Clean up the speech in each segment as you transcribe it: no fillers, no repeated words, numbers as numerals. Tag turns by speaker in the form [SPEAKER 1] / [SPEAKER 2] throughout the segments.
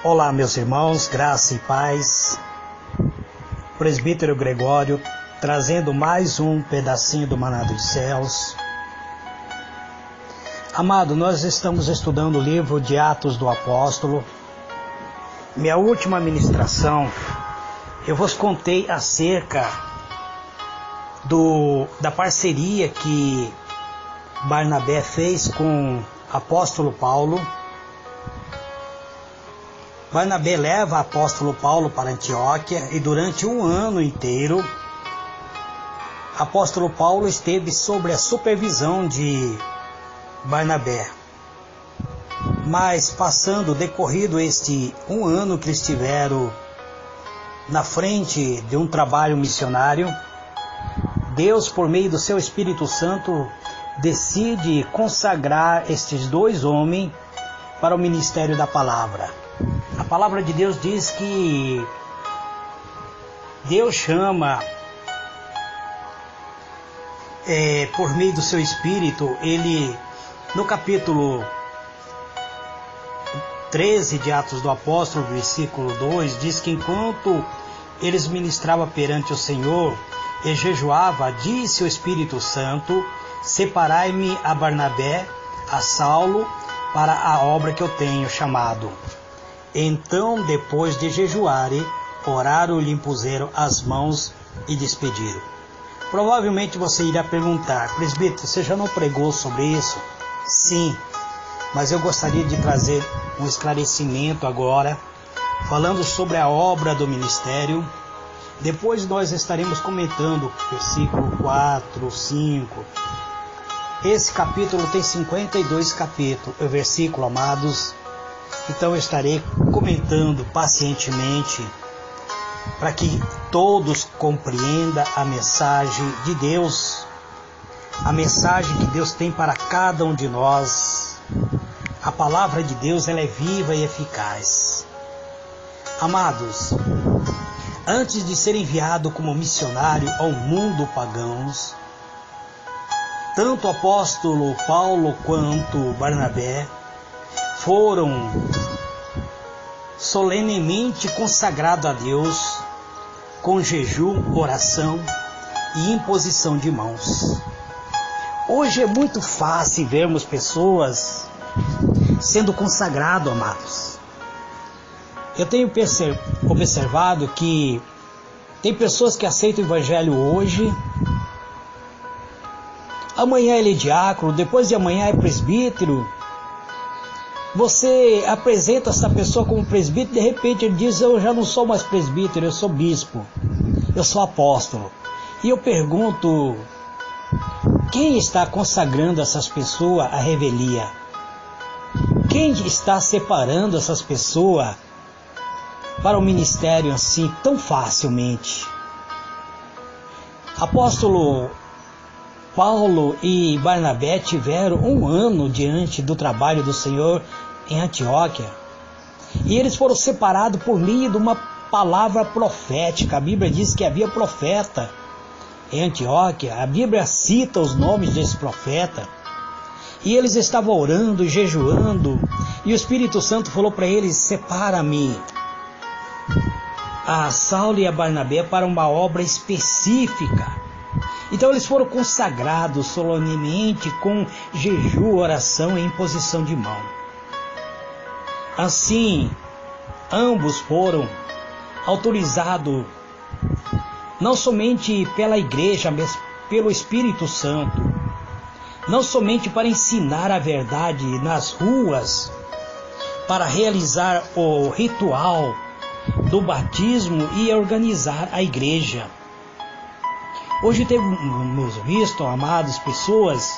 [SPEAKER 1] Olá, meus irmãos, graça e paz. Presbítero Gregório, trazendo mais um pedacinho do Maná dos Céus. Amado, nós estamos estudando o livro de Atos do Apóstolo. Minha última ministração, eu vos contei acerca da parceria que Barnabé fez com o apóstolo Paulo. Barnabé leva o apóstolo Paulo para Antioquia e durante um ano inteiro, o apóstolo Paulo esteve sob a supervisão de Barnabé. Mas decorrido este um ano que eles estiveram na frente de um trabalho missionário, Deus, por meio do seu Espírito Santo, decide consagrar estes dois homens para o ministério da palavra. A palavra de Deus diz que Deus chama, por meio do seu Espírito, ele, no capítulo 13 de Atos do Apóstolo, versículo 2, diz que enquanto eles ministravam perante o Senhor e jejuava, disse o Espírito Santo: separai-me a Barnabé, a Saulo, para a obra que eu tenho chamado. Então, depois de jejuarem, oraram e lhe impuseram as mãos e despediram. Provavelmente você irá perguntar: presbítero, você já não pregou sobre isso? Sim, mas eu gostaria de trazer um esclarecimento agora, falando sobre a obra do ministério. Depois nós estaremos comentando versículo 4, 5. Esse capítulo tem 52 versículos, amados. Então eu estarei comentando pacientemente para que todos compreendam a mensagem de Deus, a mensagem que Deus tem para cada um de nós. A palavra de Deus, ela é viva e eficaz. Amados, antes de ser enviado como missionário ao mundo pagãos, tanto o apóstolo Paulo quanto Barnabé foram solenemente consagrados a Deus com jejum, oração e imposição de mãos. Hoje é muito fácil vermos pessoas sendo consagradas, amados. Eu tenho observado que tem pessoas que aceitam o evangelho hoje, amanhã ele é diácono, depois de amanhã é presbítero. Você apresenta essa pessoa como presbítero, de repente ele diz: eu já não sou mais presbítero, eu sou bispo, eu sou apóstolo. E eu pergunto: quem está consagrando essas pessoas à revelia? Quem está separando essas pessoas para o ministério assim tão facilmente? Apóstolo Paulo e Barnabé tiveram um ano diante do trabalho do Senhor em Antioquia. E eles foram separados por meio de uma palavra profética. A Bíblia diz que havia profeta em Antioquia. A Bíblia cita os nomes desse profeta. E eles estavam orando e jejuando. E o Espírito Santo falou para eles: separa-me a Saulo e a Barnabé para uma obra específica. Então eles foram consagrados solenemente com jejum, oração e imposição de mão. Assim, ambos foram autorizados não somente pela igreja, mas pelo Espírito Santo, não somente para ensinar a verdade nas ruas, para realizar o ritual do batismo e organizar a igreja. Hoje temos visto, amados, pessoas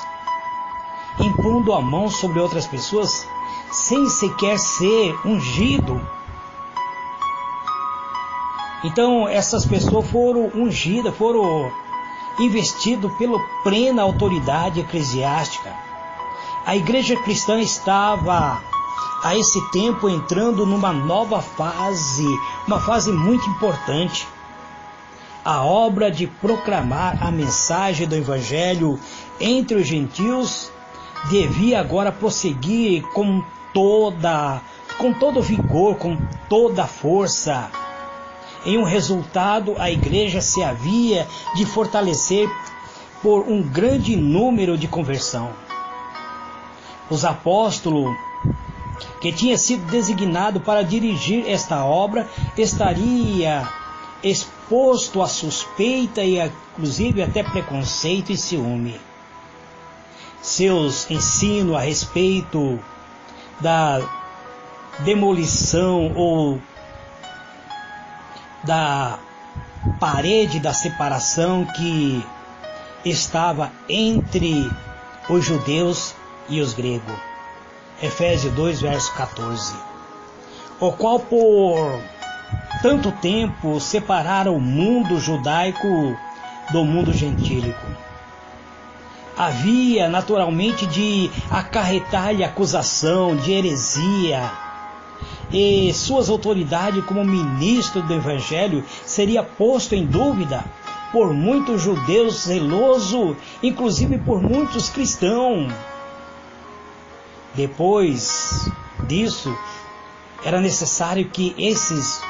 [SPEAKER 1] impondo a mão sobre outras pessoas sem sequer ser ungido. Então essas pessoas foram ungidas, foram investidas pela plena autoridade eclesiástica. A igreja cristã estava a esse tempo entrando numa nova fase, uma fase muito importante. A obra de proclamar a mensagem do Evangelho entre os gentios devia agora prosseguir com com todo vigor, com toda força. Em um resultado, a igreja se havia de fortalecer por um grande número de conversão. Os apóstolos, que tinha sido designado para dirigir esta obra, estaria exposto a suspeita e inclusive até preconceito e ciúme. Seus ensinos a respeito da demolição ou da parede da separação que estava entre os judeus e os gregos. Efésios 2, verso 14. O qual por tanto tempo separaram o mundo judaico do mundo gentílico. Havia naturalmente de acarretar-lhe acusação de heresia, e suas autoridades como ministro do Evangelho seria posto em dúvida por muitos judeus zelosos, inclusive por muitos cristãos. Depois disso, era necessário que esses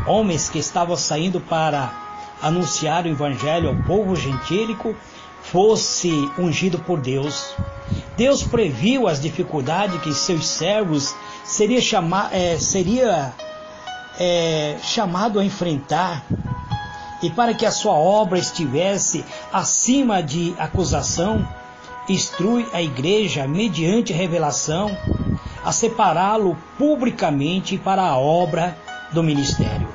[SPEAKER 1] homens que estavam saindo para anunciar o Evangelho ao povo gentílico fosse ungido por Deus. Deus previu as dificuldades que seus servos seria chamado a enfrentar, e para que a sua obra estivesse acima de acusação, instrui a igreja mediante revelação a separá-lo publicamente para a obra do ministério.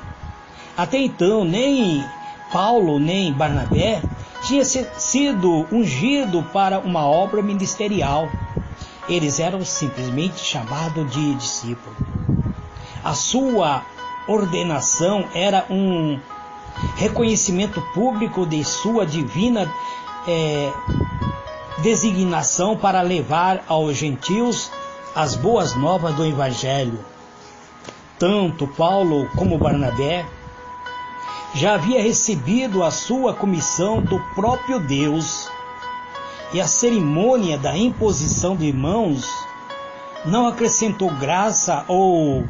[SPEAKER 1] Até então, nem Paulo nem Barnabé tinha sido ungido para uma obra ministerial. Eles eram simplesmente chamados de discípulos. A sua ordenação era um reconhecimento público de sua divina designação para levar aos gentios as boas novas do Evangelho. Tanto Paulo como Barnabé já havia recebido a sua comissão do próprio Deus, e a cerimônia da imposição de mãos não acrescentou graça ou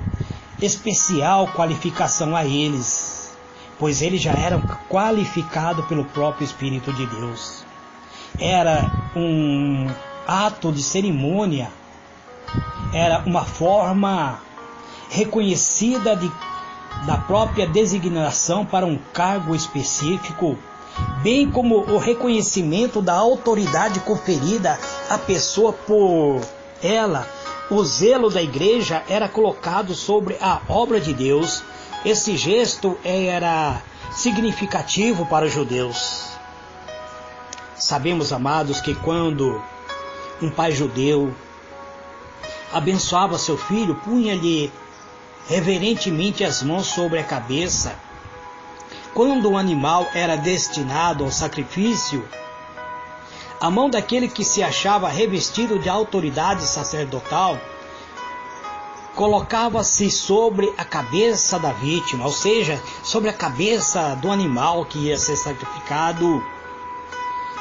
[SPEAKER 1] especial qualificação a eles, pois eles já eram qualificados pelo próprio Espírito de Deus. Era um ato de cerimônia, era uma forma reconhecida da própria designação para um cargo específico, bem como o reconhecimento da autoridade conferida à pessoa por ela. O zelo da igreja era colocado sobre a obra de Deus. Esse gesto era significativo para os judeus. Sabemos, amados, que quando um pai judeu abençoava seu filho, punha-lhe reverentemente as mãos sobre a cabeça. Quando o animal era destinado ao sacrifício, a mão daquele que se achava revestido de autoridade sacerdotal colocava-se sobre a cabeça da vítima, ou seja, sobre a cabeça do animal que ia ser sacrificado.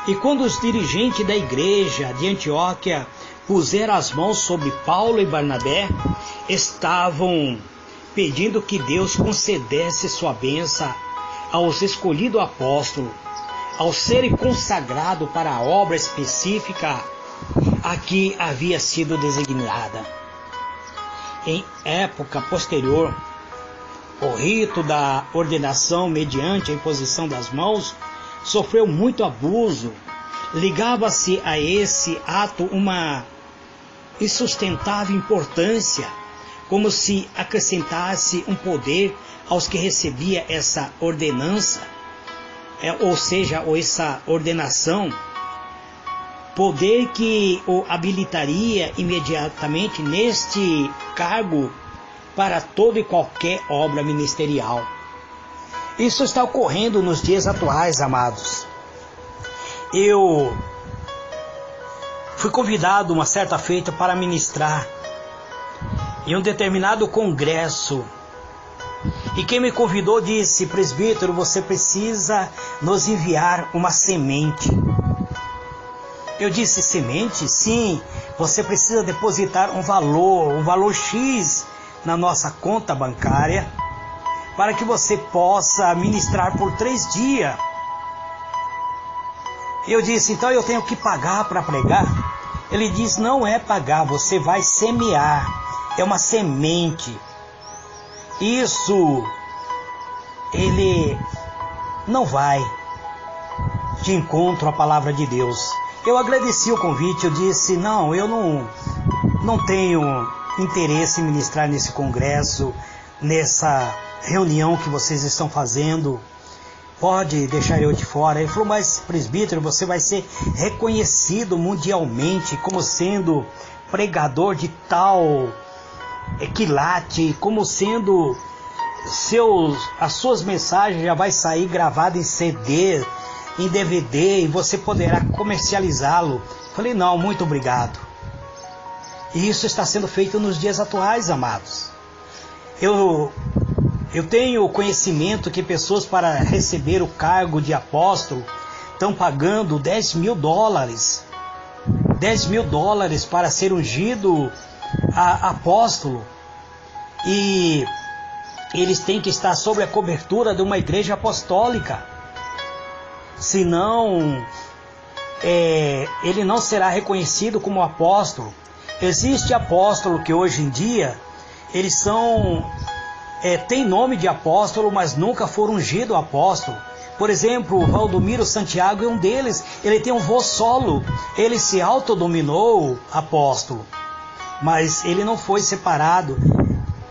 [SPEAKER 1] E quando os dirigentes da igreja de Antioquia puseram as mãos sobre Paulo e Barnabé, estavam pedindo que Deus concedesse sua bênção aos escolhidos apóstolos, ao serem consagrados para a obra específica a que havia sido designada. Em época posterior, o rito da ordenação mediante a imposição das mãos sofreu muito abuso. Ligava-se a esse ato uma insustentável importância, como se acrescentasse um poder aos que recebia essa ordenança, ou seja, essa ordenação, poder que o habilitaria imediatamente neste cargo para toda e qualquer obra ministerial. Isso está ocorrendo nos dias atuais, amados. Eu fui convidado uma certa feita para ministrar em um determinado congresso, e quem me convidou disse: presbítero, você precisa nos enviar uma semente. Eu disse semente? Sim, você precisa depositar um valor X na nossa conta bancária, para que você possa ministrar por 3 dias. Eu disse, então eu tenho que pagar para pregar? Ele disse, não é pagar, você vai semear, é uma semente. Isso, ele não vai de encontro à palavra de Deus. Eu agradeci o convite, eu disse, não, eu não tenho interesse em ministrar nesse congresso, nessa reunião que vocês estão fazendo, pode deixar eu de fora. Ele falou, mas presbítero, você vai ser reconhecido mundialmente como sendo pregador de tal quilate, como sendo as suas mensagens já vai sair gravada em CD, em DVD, e você poderá comercializá-lo. Falei, não, muito obrigado. E isso está sendo feito nos dias atuais, amados. Eu tenho conhecimento que pessoas, para receber o cargo de apóstolo, estão pagando $10.000. $10.000 para ser ungido a apóstolo. E eles têm que estar sob a cobertura de uma igreja apostólica. Senão, ele não será reconhecido como apóstolo. Existe apóstolo que hoje em dia, eles têm nome de apóstolo, mas nunca foram ungidos apóstolo. Por exemplo, o Valdomiro Santiago é um deles. Ele tem um voz solo. Ele se autodominou apóstolo. Mas ele não foi separado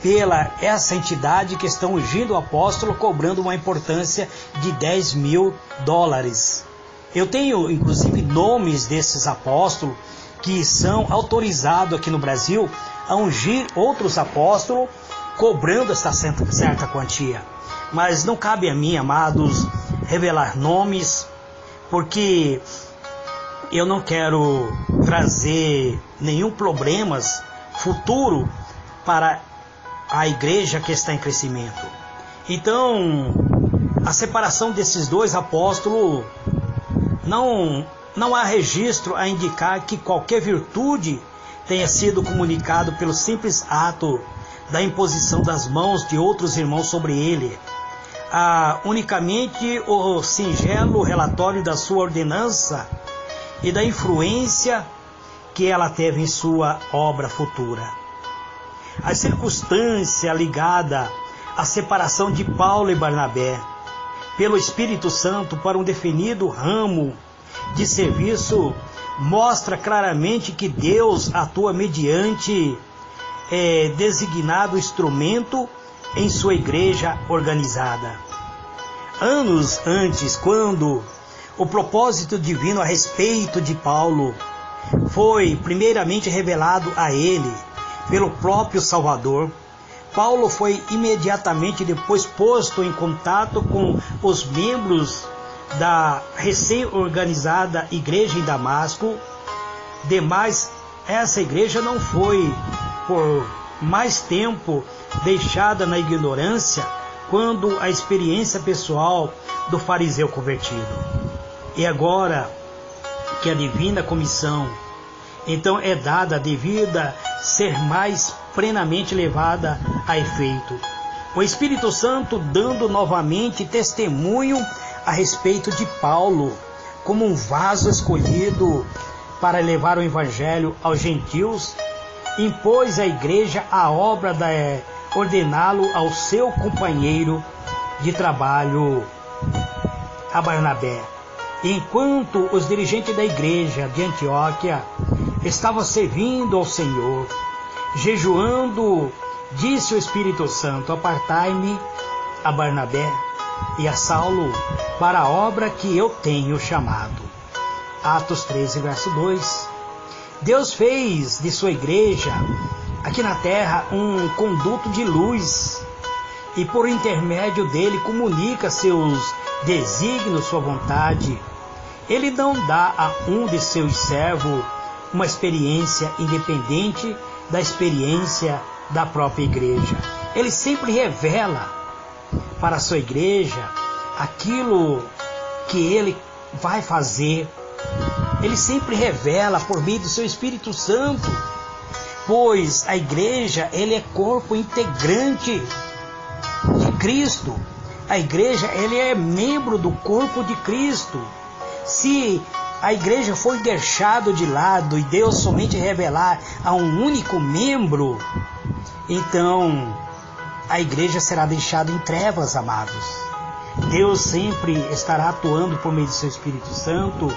[SPEAKER 1] pela essa entidade que estão ungindo o apóstolo, cobrando uma importância de $10.000. Eu tenho, inclusive, nomes desses apóstolos que são autorizados aqui no Brasil a ungir outros apóstolos, cobrando essa certa quantia. Mas não cabe a mim, amados, revelar nomes, porque eu não quero trazer nenhum problema futuro para a igreja que está em crescimento. Então, a separação desses 2 apóstolos, não há registro a indicar que qualquer virtude tenha sido comunicado pelo simples ato da imposição das mãos de outros irmãos sobre ele. Unicamente o singelo relatório da sua ordenança e da influência que ela teve em sua obra futura. A circunstância ligada à separação de Paulo e Barnabé pelo Espírito Santo para um definido ramo de serviço mostra claramente que Deus atua mediante designado instrumento em sua igreja organizada. Anos antes, quando o propósito divino a respeito de Paulo foi primeiramente revelado a ele pelo próprio Salvador, Paulo foi imediatamente depois posto em contato com os membros da recém-organizada igreja em Damasco. Demais, essa igreja não foi por mais tempo deixada na ignorância quando a experiência pessoal do fariseu convertido. E agora que a divina comissão então é dada, devida ser mais plenamente levada a efeito. O Espírito Santo dando novamente testemunho a respeito de Paulo como um vaso escolhido para levar o evangelho aos gentios, impôs à igreja a obra de ordená-lo ao seu companheiro de trabalho, a Barnabé. Enquanto os dirigentes da igreja de Antioquia estavam servindo ao Senhor, jejuando, disse o Espírito Santo: apartai-me a Barnabé e a Saulo para a obra que eu tenho chamado. Atos 13, verso 2. Deus fez de sua igreja aqui na terra um conduto de luz e por intermédio dele comunica seus desígnios, sua vontade. Ele não dá a um de seus servos uma experiência independente da experiência da própria igreja. Ele sempre revela para a sua igreja aquilo que ele vai fazer Ele sempre revela por meio do seu Espírito Santo, pois a igreja, ele é corpo integrante de Cristo. A igreja, ele é membro do corpo de Cristo. Se a igreja for deixada de lado e Deus somente revelar a um único membro, então a igreja será deixada em trevas, amados. Deus sempre estará atuando por meio do seu Espírito Santo,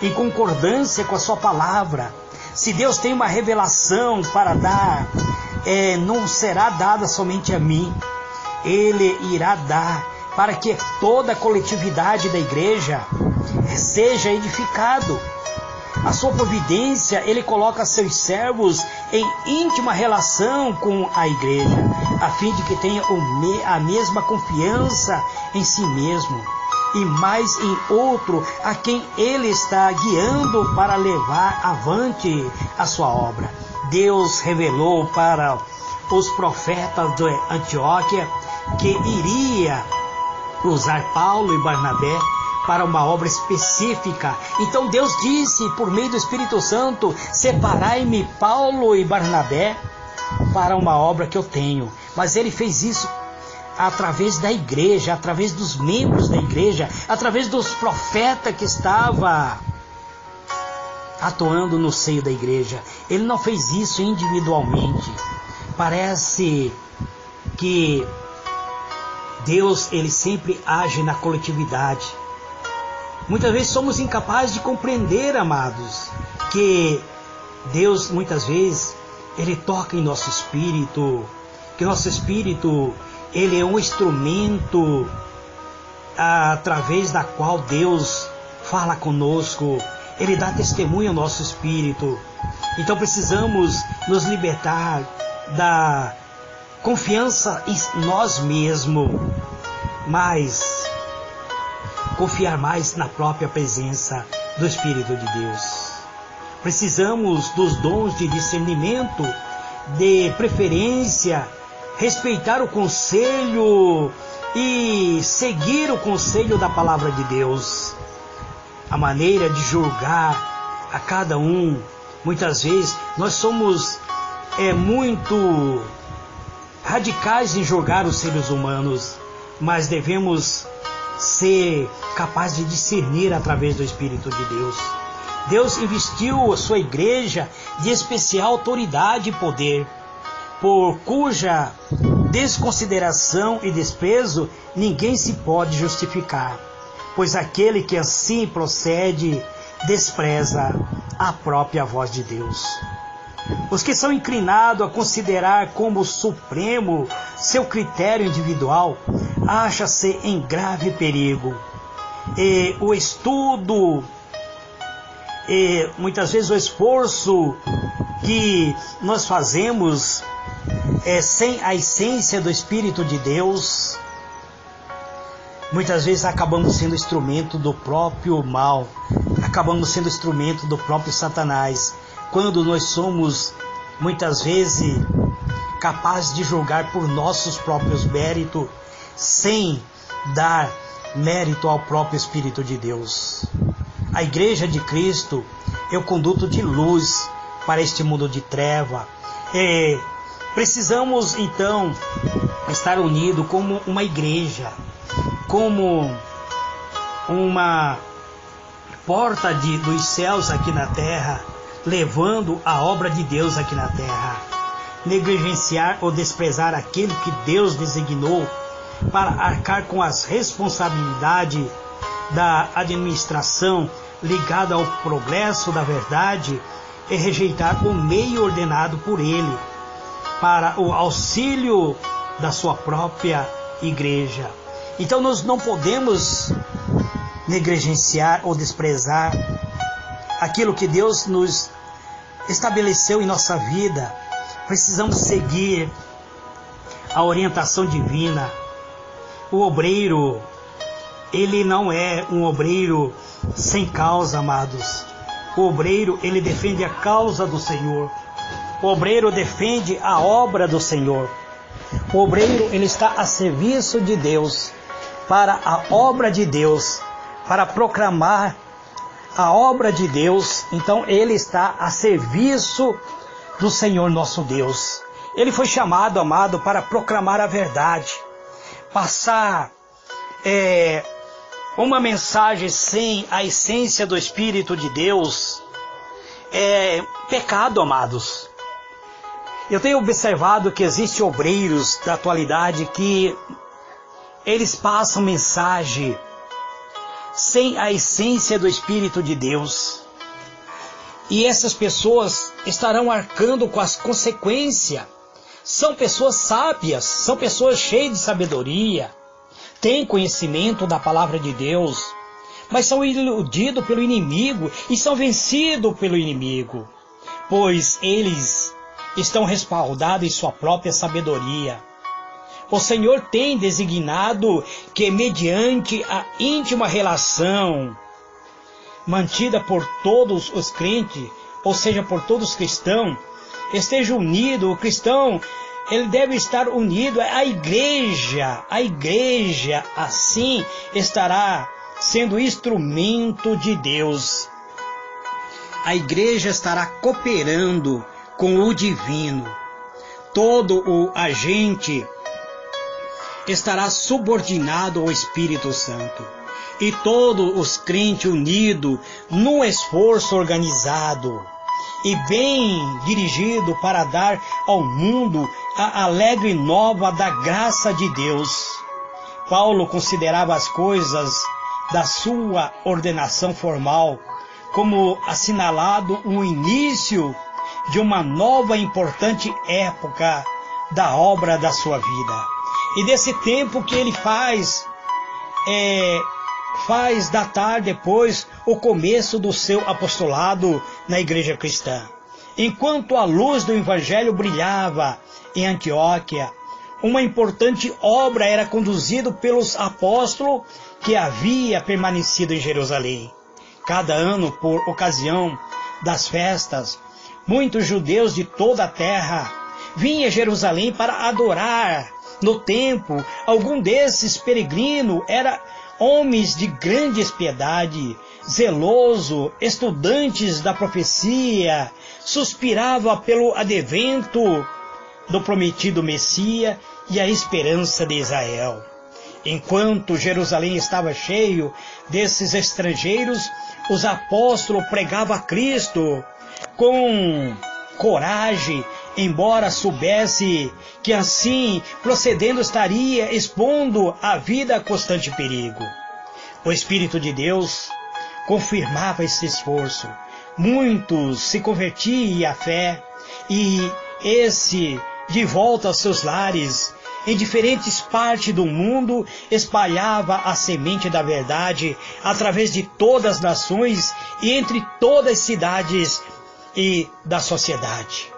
[SPEAKER 1] em concordância com a sua palavra. Se Deus tem uma revelação para dar, não será dada somente a mim. Ele irá dar para que toda a coletividade da igreja seja edificado. A sua providência, ele coloca seus servos em íntima relação com a igreja, a fim de que tenha a mesma confiança em si mesmo e mais em outro a quem ele está guiando para levar avante a sua obra. Deus revelou para os profetas de Antioquia que iria usar Paulo e Barnabé para uma obra específica. Então Deus disse por meio do Espírito Santo: separai-me Paulo e Barnabé para uma obra que eu tenho. Mas ele fez isso através da igreja, através dos membros da igreja, através dos profetas que estavam atuando no seio da igreja. Ele não fez isso individualmente. Parece que Deus, ele sempre age na coletividade. Muitas vezes somos incapazes de compreender, amados, que Deus, muitas vezes, ele toca em nosso espírito, que nosso espírito, ele é um instrumento através da qual Deus fala conosco. Ele dá testemunho ao nosso espírito. Então precisamos nos libertar da confiança em nós mesmos, mas confiar mais na própria presença do Espírito de Deus. Precisamos dos dons de discernimento, de preferência, respeitar o conselho e seguir o conselho da palavra de Deus. A maneira de julgar a cada um. Muitas vezes nós somos muito radicais em julgar os seres humanos, mas devemos ser capazes de discernir através do Espírito de Deus. Deus investiu a sua igreja de especial autoridade e poder, por cuja desconsideração e desprezo ninguém se pode justificar, pois aquele que assim procede despreza a própria voz de Deus. Os que são inclinados a considerar como supremo seu critério individual acham-se em grave perigo. E o estudo, e muitas vezes o esforço que nós fazemos sem a essência do Espírito de Deus, muitas vezes acabamos sendo instrumento do próprio mal, acabamos sendo instrumento do próprio Satanás, quando nós somos muitas vezes capazes de julgar por nossos próprios méritos, sem dar mérito ao próprio Espírito de Deus. A Igreja de Cristo é o conduto de luz para este mundo de treva. Precisamos então estar unidos como uma igreja, como uma porta dos céus aqui na terra, levando a obra de Deus aqui na terra. Negligenciar ou desprezar aquele que Deus designou para arcar com as responsabilidades da administração ligada ao progresso da verdade e rejeitar o meio ordenado por Ele para o auxílio da sua própria igreja. Então nós não podemos negligenciar ou desprezar aquilo que Deus nos estabeleceu em nossa vida. Precisamos seguir a orientação divina. O obreiro, ele não é um obreiro sem causa, amados. O obreiro, ele defende a causa do Senhor. O obreiro defende a obra do Senhor. O obreiro, ele está a serviço de Deus, para a obra de Deus, para proclamar a obra de Deus, então ele está a serviço do Senhor nosso Deus. Ele foi chamado, amado, para proclamar a verdade, passar uma mensagem sem a essência do Espírito de Deus é pecado, amados. Eu tenho observado que existem obreiros da atualidade que eles passam mensagem sem a essência do Espírito de Deus. E essas pessoas estarão arcando com as consequências. São pessoas sábias, são pessoas cheias de sabedoria, têm conhecimento da palavra de Deus, mas são iludidos pelo inimigo e são vencidos pelo inimigo, pois eles estão respaldados em sua própria sabedoria. O Senhor tem designado que, mediante a íntima relação mantida por todos os crentes, ou seja, por todos os cristãos, esteja unido. O cristão, ele deve estar unido à igreja. A igreja, assim, estará sendo instrumento de Deus. A igreja estará cooperando com o divino. Todo o agente estará subordinado ao Espírito Santo. E todos os crentes unidos num esforço organizado e bem dirigido para dar ao mundo a alegre nova da graça de Deus. Paulo considerava as coisas da sua ordenação formal como assinalado o início de uma nova e importante época da obra da sua vida. E desse tempo que ele faz datar depois o começo do seu apostolado na igreja cristã. Enquanto a luz do evangelho brilhava em Antioquia, uma importante obra era conduzida pelos apóstolos que havia permanecido em Jerusalém. Cada ano, por ocasião das festas, muitos judeus de toda a terra vinham a Jerusalém para adorar no templo. Algum desses peregrinos eram homens de grande piedade, zeloso, estudantes da profecia, suspirava pelo advento do prometido Messias e a esperança de Israel. Enquanto Jerusalém estava cheio desses estrangeiros, os apóstolos pregavam a Cristo com coragem, embora soubesse que assim procedendo estaria expondo a vida a constante perigo. O Espírito de Deus confirmava esse esforço. Muitos se convertiam à fé e de volta aos seus lares, em diferentes partes do mundo, espalhava a semente da verdade através de todas as nações e entre todas as cidades e da sociedade,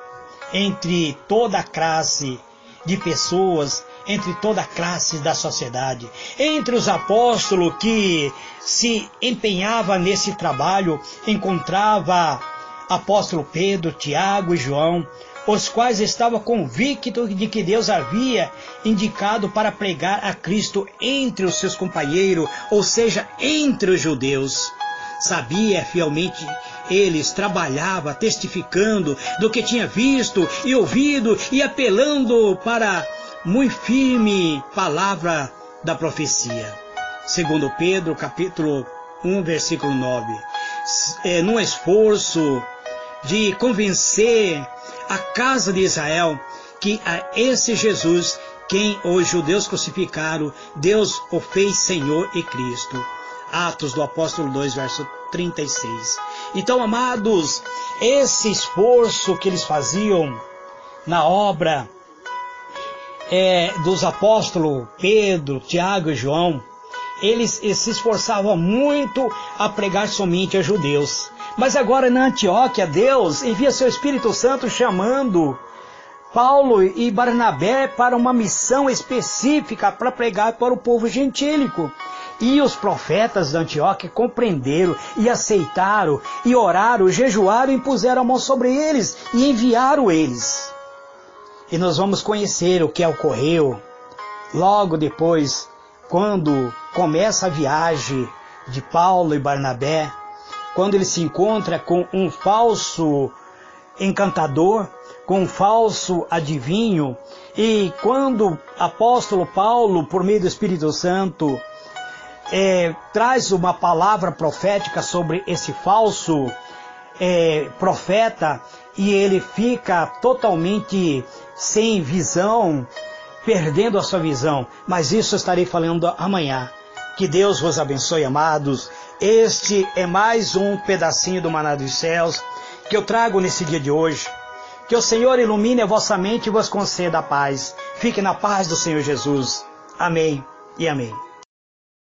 [SPEAKER 1] entre toda a classe de pessoas, entre toda a classe da sociedade. Entre os apóstolos que se empenhava nesse trabalho, encontrava apóstolo Pedro, Tiago e João, os quais estavam convictos de que Deus havia indicado para pregar a Cristo entre os seus companheiros, ou seja, entre os judeus. Sabia fielmente eles, trabalhava testificando do que tinha visto e ouvido e apelando para muito firme palavra da profecia. Segundo Pedro, capítulo 1, versículo 9. Num esforço de convencer a casa de Israel que a esse Jesus, quem os judeus crucificaram, Deus o fez Senhor e Cristo. Atos do Apóstolo 2, verso 36. Então, amados, esse esforço que eles faziam na obra dos apóstolos Pedro, Tiago e João, eles se esforçavam muito a pregar somente a judeus. Mas agora na Antioquia, Deus envia seu Espírito Santo chamando Paulo e Barnabé para uma missão específica para pregar para o povo gentílico. E os profetas da Antioquia compreenderam e aceitaram e oraram, jejuaram e impuseram a mão sobre eles e enviaram eles. E nós vamos conhecer o que ocorreu logo depois, quando começa a viagem de Paulo e Barnabé. quando ele se encontra com um falso encantador, com um falso adivinho, e quando o apóstolo Paulo, por meio do Espírito Santo, traz uma palavra profética sobre esse falso profeta, e ele fica totalmente sem visão, perdendo a sua visão. Mas isso eu estarei falando amanhã. Que Deus vos abençoe, amados. Este é mais um pedacinho do Maná dos Céus que eu trago nesse dia de hoje. Que o Senhor ilumine a vossa mente e vos conceda a paz. Fique na paz do Senhor Jesus. Amém e amém.